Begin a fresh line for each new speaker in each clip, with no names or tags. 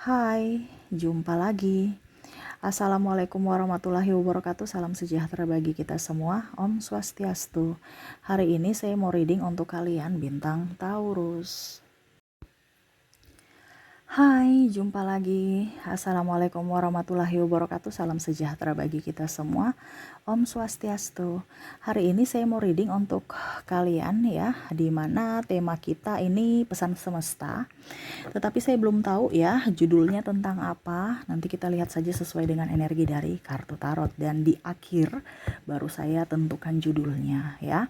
Hai, jumpa lagi. Assalamualaikum warahmatullahi wabarakatuh. Salam sejahtera bagi kita semua. Om Swastiastu. Hari ini saya mau reading untuk kalian bintang Taurus. Hai, jumpa lagi. Assalamualaikum warahmatullahi wabarakatuh. Salam sejahtera bagi kita semua. Om Swastiastu. Hari ini saya mau reading untuk kalian ya, di mana tema kita ini pesan semesta. Tetapi saya belum tahu ya judulnya tentang apa. Nanti kita lihat saja sesuai dengan energi dari kartu tarot, dan di akhir baru saya tentukan judulnya ya,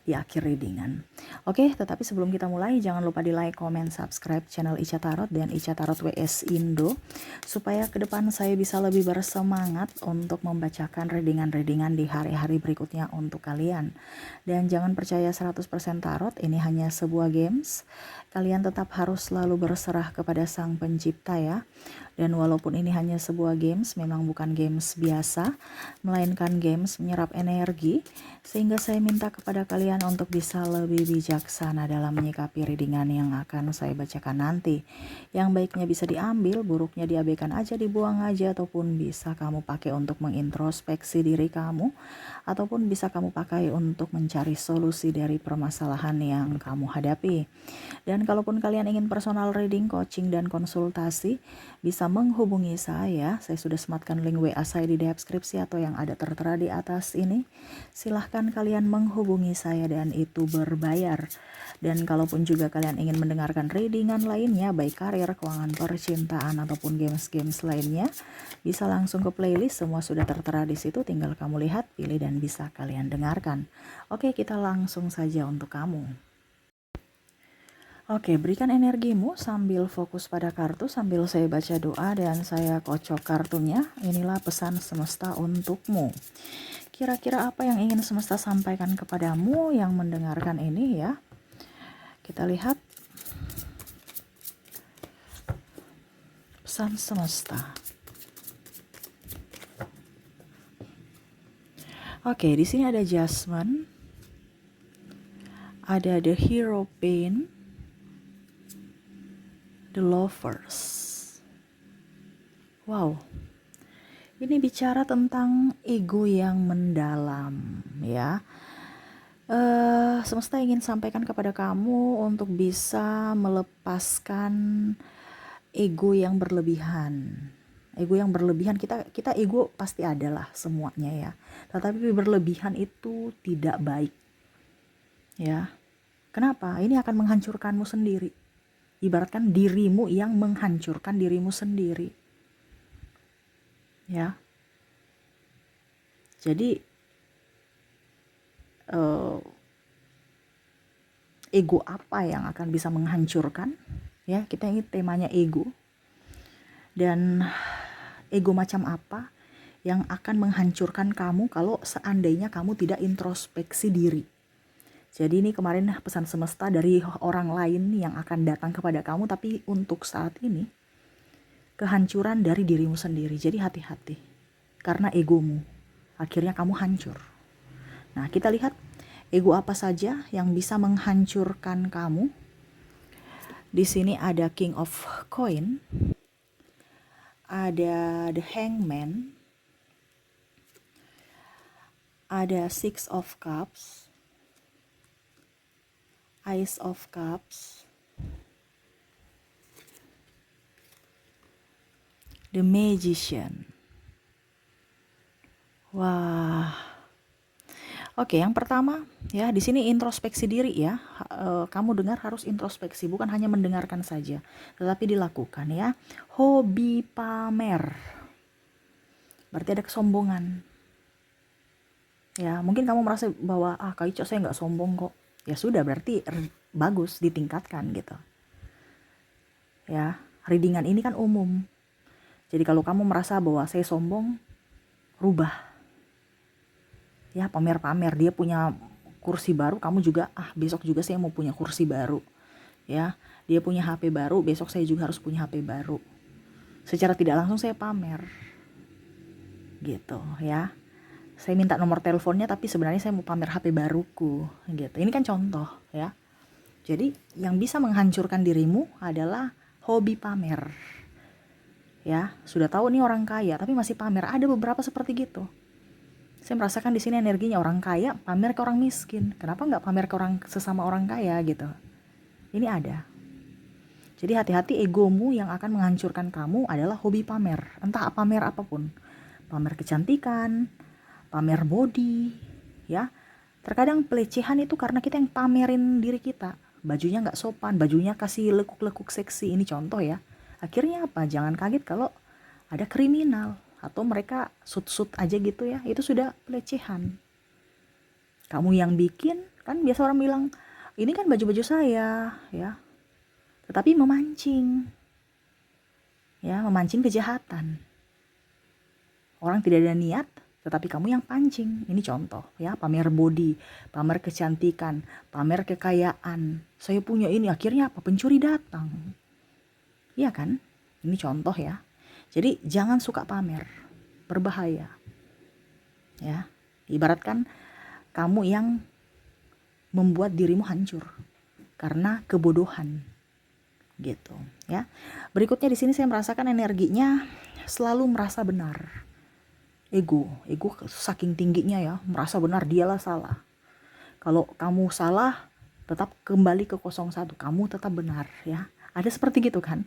di akhir readingan. Oke, tetapi sebelum kita mulai jangan lupa di like, comment, subscribe channel Ica Tarot dan Ica Tarot WS Indo, supaya ke depan saya bisa lebih bersemangat untuk membacakan readingan-readingan di hari-hari berikutnya untuk kalian. Dan jangan percaya 100% tarot, ini hanya sebuah games. Kalian tetap harus selalu berserah kepada Sang Pencipta ya. Dan walaupun ini hanya sebuah games, memang bukan games biasa, melainkan games menyerap energi, sehingga saya minta kepada kalian untuk bisa lebih bijaksana dalam menyikapi readingan yang akan saya bacakan nanti. Yang baiknya bisa diambil, buruknya diabaikan aja, dibuang aja, ataupun bisa kamu pakai untuk mengintrospeksi diri kamu, ataupun bisa kamu pakai untuk mencari solusi dari permasalahan yang kamu hadapi. Dan kalaupun kalian ingin personal reading, coaching, dan konsultasi, bisa menghubungi saya. Saya sudah sematkan link WA saya di deskripsi atau yang ada tertera di atas ini. Silahkan kalian menghubungi saya dan itu berbayar. Dan kalaupun juga kalian ingin mendengarkan readingan lainnya, baik karir, keuangan, percintaan, ataupun games-games lainnya, bisa langsung ke playlist. Semua sudah tertera di situ, tinggal kamu lihat, pilih, dan bisa kalian dengarkan. Oke, kita langsung saja untuk kamu. Oke, berikan energimu sambil fokus pada kartu, sambil saya baca doa dan saya kocok kartunya. Inilah pesan semesta untukmu. Kira-kira apa yang ingin semesta sampaikan kepadamu yang mendengarkan ini ya? Kita lihat pesan semesta. Oke, di sini ada Jasmine, ada the hero pain, the lovers. Wow, ini bicara tentang ego yang mendalam ya. Semesta ingin sampaikan kepada kamu untuk bisa melepaskan ego yang berlebihan. Ego yang berlebihan, kita ego pasti ada lah semuanya ya. Tetapi berlebihan itu tidak baik. Ya. Kenapa? Ini akan menghancurkanmu sendiri. Ibaratkan dirimu yang menghancurkan dirimu sendiri. Ya. Jadi ego apa yang akan bisa menghancurkan? Ya, kita ini temanya ego. Dan ego macam apa yang akan menghancurkan kamu kalau seandainya kamu tidak introspeksi diri? Jadi ini kemarin pesan semesta dari orang lain yang akan datang kepada kamu, tapi untuk saat ini kehancuran dari dirimu sendiri. Jadi hati-hati, karena egomu akhirnya kamu hancur. Nah, kita lihat ego apa saja yang bisa menghancurkan kamu. Di sini ada King of Coin, ada the Hangman, ada Six of Cups, Ace of Cups, the Magician. Wah. Oke, yang pertama ya, di sini introspeksi diri ya. Kamu dengar harus introspeksi, bukan hanya mendengarkan saja, tetapi dilakukan ya. Hobi pamer. Berarti ada kesombongan. Ya, mungkin kamu merasa bahwa Kak Ica saya nggak sombong kok. Ya sudah, berarti bagus, ditingkatkan gitu. Ya, readingan ini kan umum. Jadi kalau kamu merasa bahwa saya sombong, rubah. Ya, pamer-pamer, dia punya kursi baru, kamu juga besok juga saya mau punya kursi baru. Ya, dia punya HP baru, besok saya juga harus punya HP baru. Secara tidak langsung saya pamer. Gitu ya. Saya minta nomor teleponnya tapi sebenarnya saya mau pamer HP baruku gitu. Ini kan contoh ya. Jadi yang bisa menghancurkan dirimu adalah hobi pamer. ya, sudah tahu nih orang kaya tapi masih pamer. Ada beberapa seperti gitu. Saya merasakan di sini energinya orang kaya pamer ke orang miskin. Kenapa nggak pamer ke orang sesama orang kaya gitu? Ini ada. Jadi hati-hati, egomu yang akan menghancurkan kamu adalah hobi pamer. Entah pamer apapun. Pamer kecantikan, pamer body, ya. Terkadang pelecehan itu karena kita yang pamerin diri kita. Bajunya nggak sopan, bajunya kasih lekuk-lekuk seksi. Ini contoh ya. Akhirnya apa? Jangan kaget kalau ada kriminal atau mereka sut-sut aja gitu ya. Itu sudah pelecehan. Kamu yang bikin, kan biasa orang bilang, ini kan baju-baju saya, ya. Tetapi memancing, ya, memancing kejahatan. Orang tidak ada niat, tetapi kamu yang pancing. Ini contoh ya, pamer body, pamer kecantikan, pamer kekayaan. Saya punya ini, akhirnya apa? Pencuri datang. Iya kan? Ini contoh ya. Jadi jangan suka pamer, berbahaya. Ya, ibaratkan kamu yang membuat dirimu hancur karena kebodohan. Gitu ya. Berikutnya di sini saya merasakan energinya selalu merasa benar. Ego saking tingginya ya, merasa benar dialah salah. Kalau kamu salah, tetap kembali ke 01, kamu tetap benar ya. Ada seperti gitu kan.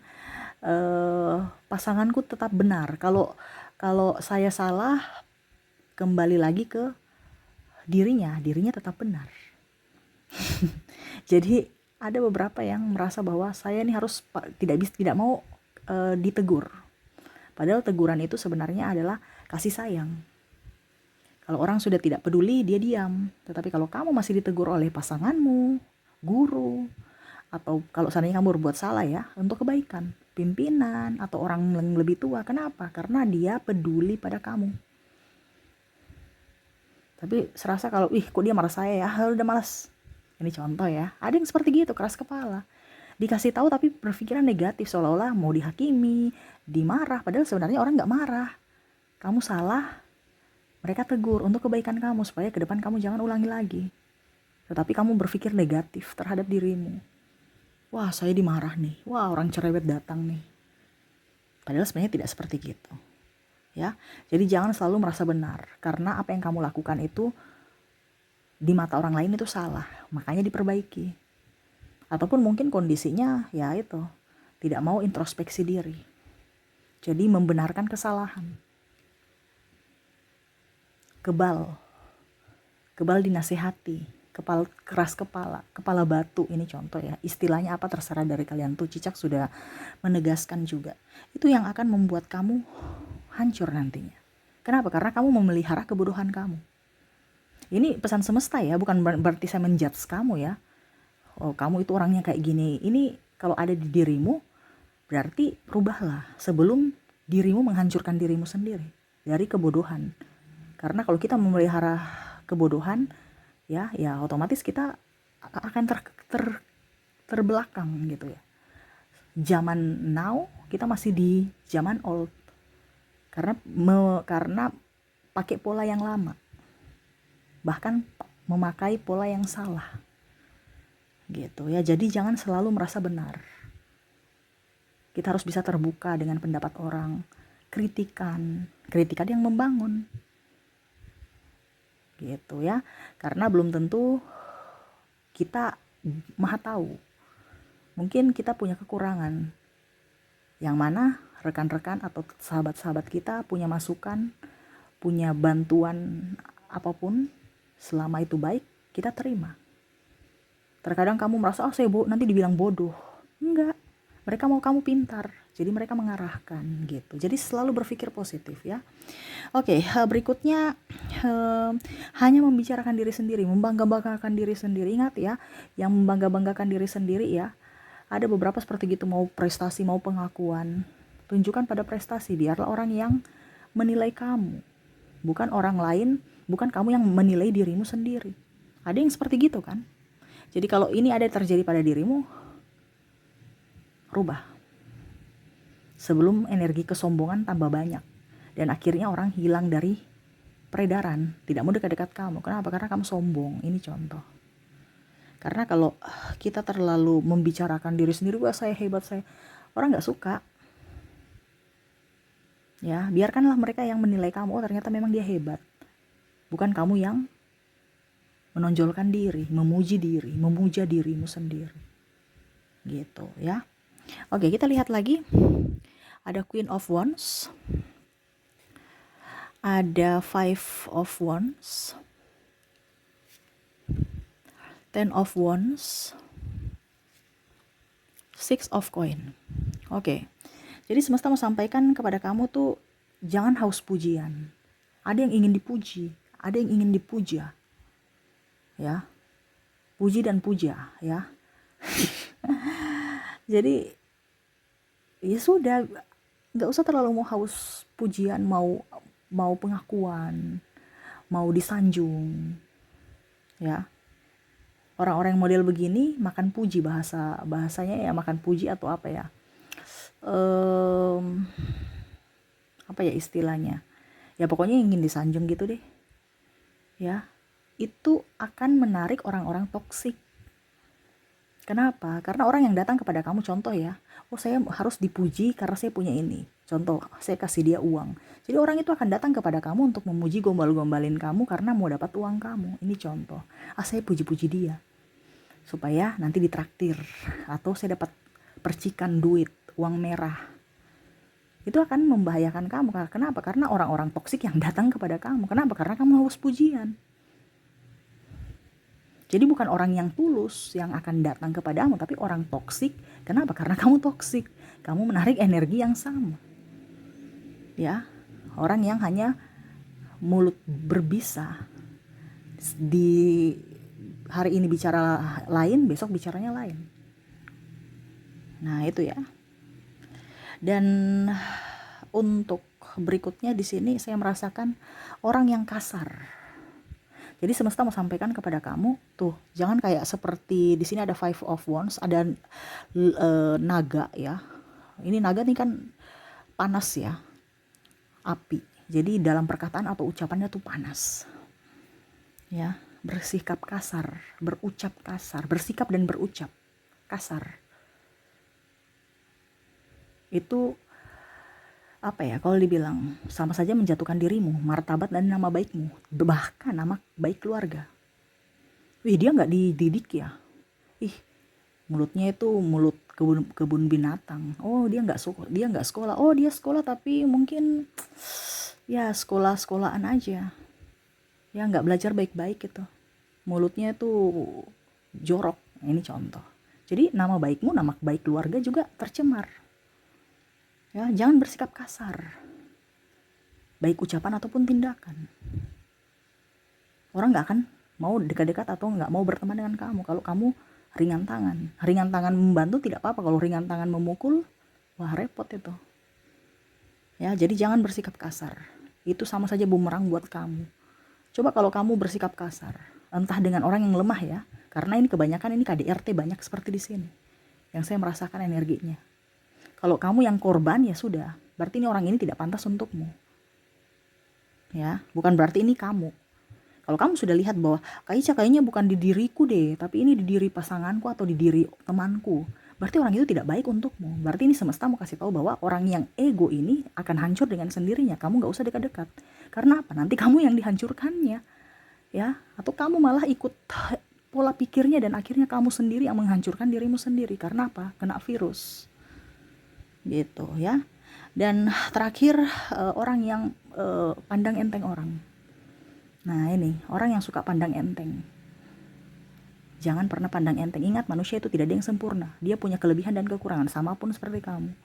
Pasanganku tetap benar. Kalau saya salah, kembali lagi ke dirinya tetap benar. Jadi ada beberapa yang merasa bahwa saya ini harus tidak mau ditegur. Padahal teguran itu sebenarnya adalah kasih sayang. Kalau orang sudah tidak peduli, dia diam. Tetapi kalau kamu masih ditegur oleh pasanganmu, guru, atau kalau seandainya kamu berbuat salah ya, untuk kebaikan, pimpinan, atau orang yang lebih tua. Kenapa? Karena dia peduli pada kamu. Tapi serasa kalau, kok dia marah saya ya, udah malas. Ini contoh ya, ada yang seperti gitu, keras kepala. Dikasih tahu tapi berpikiran negatif, seolah-olah mau dihakimi, dimarah. Padahal sebenarnya orang gak marah. Kamu salah, mereka tegur untuk kebaikan kamu, supaya ke depan kamu jangan ulangi lagi. Tetapi kamu berpikir negatif terhadap dirimu. Wah, saya dimarah nih. Wah, orang cerewet datang nih. Padahal sebenarnya tidak seperti gitu. Ya. Jadi jangan selalu merasa benar, karena apa yang kamu lakukan itu di mata orang lain itu salah. Makanya diperbaiki. Ataupun mungkin kondisinya ya itu, tidak mau introspeksi diri. Jadi membenarkan kesalahan. Kebal dinasehati, keras kepala batu, ini contoh ya. Istilahnya apa terserah dari kalian tuh. Cicak sudah menegaskan juga. Itu yang akan membuat kamu hancur nantinya. Kenapa? Karena kamu memelihara kebodohan kamu. Ini pesan semesta ya, bukan berarti saya menjudge kamu ya. Oh, kamu itu orangnya kayak gini. Ini kalau ada di dirimu, berarti rubahlah sebelum dirimu menghancurkan dirimu sendiri dari kebodohan. Karena kalau kita memelihara kebodohan, ya otomatis kita akan terbelakang gitu ya. Zaman now kita masih di zaman old. Karena pakai pola yang lama. Bahkan memakai pola yang salah. Gitu ya. Jadi jangan selalu merasa benar. Kita harus bisa terbuka dengan pendapat orang. Kritikan yang membangun. Gitu ya. Karena belum tentu kita maha tahu. Mungkin kita punya kekurangan. Yang mana rekan-rekan atau sahabat-sahabat kita punya masukan, punya bantuan apapun, selama itu baik, kita terima. Terkadang kamu merasa, saya nanti dibilang bodoh. Enggak, mereka mau kamu pintar, jadi mereka mengarahkan gitu. Jadi selalu berpikir positif ya. Oke, berikutnya hanya membicarakan diri sendiri, membangga-banggakan diri sendiri. Ingat ya, yang membangga-banggakan diri sendiri ya, ada beberapa seperti gitu, mau prestasi, mau pengakuan. Tunjukkan pada prestasi, biarlah orang yang menilai kamu. Bukan orang lain, bukan kamu yang menilai dirimu sendiri. Ada yang seperti gitu kan? Jadi kalau ini ada terjadi pada dirimu, rubah. Sebelum energi kesombongan tambah banyak. Dan akhirnya orang hilang dari peredaran, tidak mau dekat-dekat kamu. Kenapa? Karena kamu sombong. Ini contoh. Karena kalau kita terlalu membicarakan diri sendiri, wah saya hebat, orang gak suka. Ya, biarkanlah mereka yang menilai kamu, oh ternyata memang dia hebat. Bukan kamu yang menonjolkan diri, memuji diri, memuja dirimu sendiri. Gitu ya. Oke, kita lihat lagi. Ada Queen of Wands. Ada Five of Wands. Ten of Wands. Six of Coin. Oke. Jadi semesta mau sampaikan kepada kamu tuh jangan haus pujian. Ada yang ingin dipuji, ada yang ingin dipuja. Ya. Puji dan puja, ya. Jadi ya sudah, nggak usah terlalu mau haus pujian, mau pengakuan, mau disanjung. Ya. Orang-orang yang model begini makan puji, bahasanya ya makan puji atau apa ya. Apa ya istilahnya? Ya pokoknya ingin disanjung gitu deh. Ya. Itu akan menarik orang-orang toksik. Kenapa? Karena orang yang datang kepada kamu, contoh ya, oh saya harus dipuji karena saya punya ini. Contoh, saya kasih dia uang. Jadi orang itu akan datang kepada kamu untuk memuji, gombal-gombalin kamu karena mau dapat uang kamu. Ini contoh. Saya puji-puji dia supaya nanti ditraktir, atau saya dapat percikan duit, uang merah. Itu akan membahayakan kamu. Kenapa? Karena orang-orang toksik yang datang kepada kamu. Kenapa? Karena kamu haus pujian. Jadi bukan orang yang tulus yang akan datang kepadamu, tapi orang toksik. Kenapa? Karena kamu toksik. Kamu menarik energi yang sama. Ya, orang yang hanya mulut berbisa. Di hari ini bicara lain, besok bicaranya lain. Nah, itu ya. Dan untuk berikutnya di sini saya merasakan orang yang kasar. Jadi semesta mau sampaikan kepada kamu, tuh jangan kayak seperti di sini ada Five of Wands, ada naga ya. Ini naga nih kan panas ya, api. Jadi dalam perkataan atau ucapannya tuh panas. Ya, bersikap kasar, berucap kasar, bersikap dan berucap kasar. Itu apa ya, kalau dibilang sama saja menjatuhkan dirimu, martabat dan nama baikmu, bahkan nama baik keluarga. Dia nggak dididik ya, mulutnya itu mulut kebun binatang. Oh dia nggak sekolah. Oh dia sekolah tapi mungkin ya sekolah-sekolahan aja, ya nggak belajar baik-baik gitu, mulutnya itu jorok. Ini contoh. Jadi nama baikmu, nama baik keluarga juga tercemar. Ya, jangan bersikap kasar, baik ucapan ataupun tindakan. Orang nggak akan mau dekat-dekat atau nggak mau berteman dengan kamu kalau kamu ringan tangan. Ringan tangan membantu tidak apa-apa, kalau ringan tangan memukul, wah repot itu. Ya, jadi jangan bersikap kasar. Itu sama saja bumerang buat kamu. Coba kalau kamu bersikap kasar, entah dengan orang yang lemah ya, karena ini kebanyakan ini KDRT banyak seperti di sini, yang saya merasakan energinya. Kalau kamu yang korban ya sudah, berarti ini orang ini tidak pantas untukmu. Ya, bukan berarti ini kamu. Kalau kamu sudah lihat bahwa kayaknya bukan di diriku deh, tapi ini di diri pasanganku atau di diri temanku, berarti orang itu tidak baik untukmu. Berarti ini semesta mau kasih tahu bahwa orang yang ego ini akan hancur dengan sendirinya. Kamu gak usah dekat-dekat. Karena apa? Nanti kamu yang dihancurkannya. Ya, atau kamu malah ikut pola pikirnya dan akhirnya kamu sendiri yang menghancurkan dirimu sendiri. Karena apa? Kena virus. Gitu ya. Dan terakhir orang yang pandang enteng orang. Nah ini orang yang suka pandang enteng. Jangan pernah pandang enteng. Ingat, manusia itu tidak ada yang sempurna. Dia punya kelebihan dan kekurangan, sama pun seperti kamu.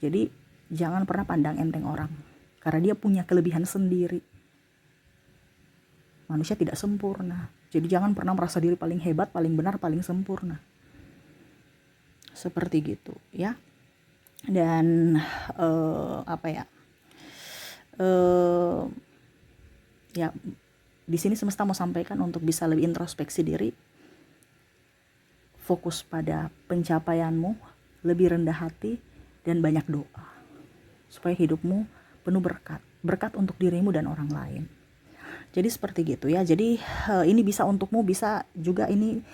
Jadi jangan pernah pandang enteng orang, karena dia punya kelebihan sendiri. Manusia tidak sempurna. Jadi jangan pernah merasa diri paling hebat, paling benar, paling sempurna. Seperti gitu ya. Dan ya di sini semesta mau sampaikan untuk bisa lebih introspeksi diri, fokus pada pencapaianmu, lebih rendah hati dan banyak doa supaya hidupmu penuh berkat untuk dirimu dan orang lain. Jadi seperti gitu ya. Jadi ini bisa untukmu, bisa juga ini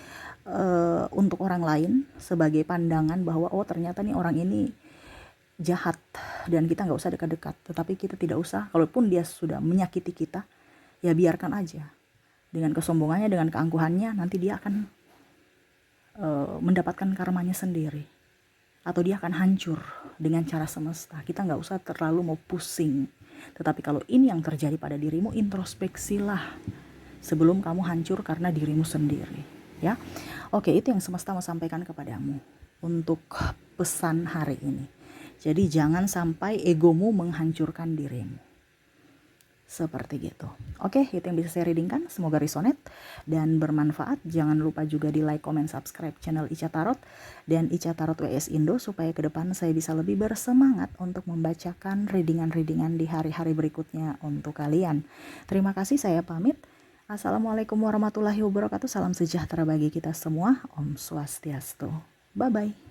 untuk orang lain sebagai pandangan bahwa oh ternyata nih orang ini jahat dan kita nggak usah dekat-dekat. Tetapi kita tidak usah, kalaupun dia sudah menyakiti kita, ya biarkan aja. Dengan kesombongannya, dengan keangkuhannya, nanti dia akan mendapatkan karmanya sendiri. Atau dia akan hancur dengan cara semesta. Kita nggak usah terlalu mau pusing. Tetapi kalau ini yang terjadi pada dirimu, introspeksilah sebelum kamu hancur karena dirimu sendiri. Ya, oke, itu yang semesta mau sampaikan kepadamu untuk pesan hari ini. Jadi jangan sampai egomu menghancurkan dirimu. Seperti gitu. Oke, itu yang bisa saya readingkan. Semoga resonate dan bermanfaat. Jangan lupa juga di like, comment, subscribe channel Ica Tarot dan Ica Tarot WS Indo supaya ke depan saya bisa lebih bersemangat untuk membacakan readingan-readingan di hari-hari berikutnya untuk kalian. Terima kasih, saya pamit. Assalamualaikum warahmatullahi wabarakatuh. Salam sejahtera bagi kita semua. Om Swastiastu. Bye-bye.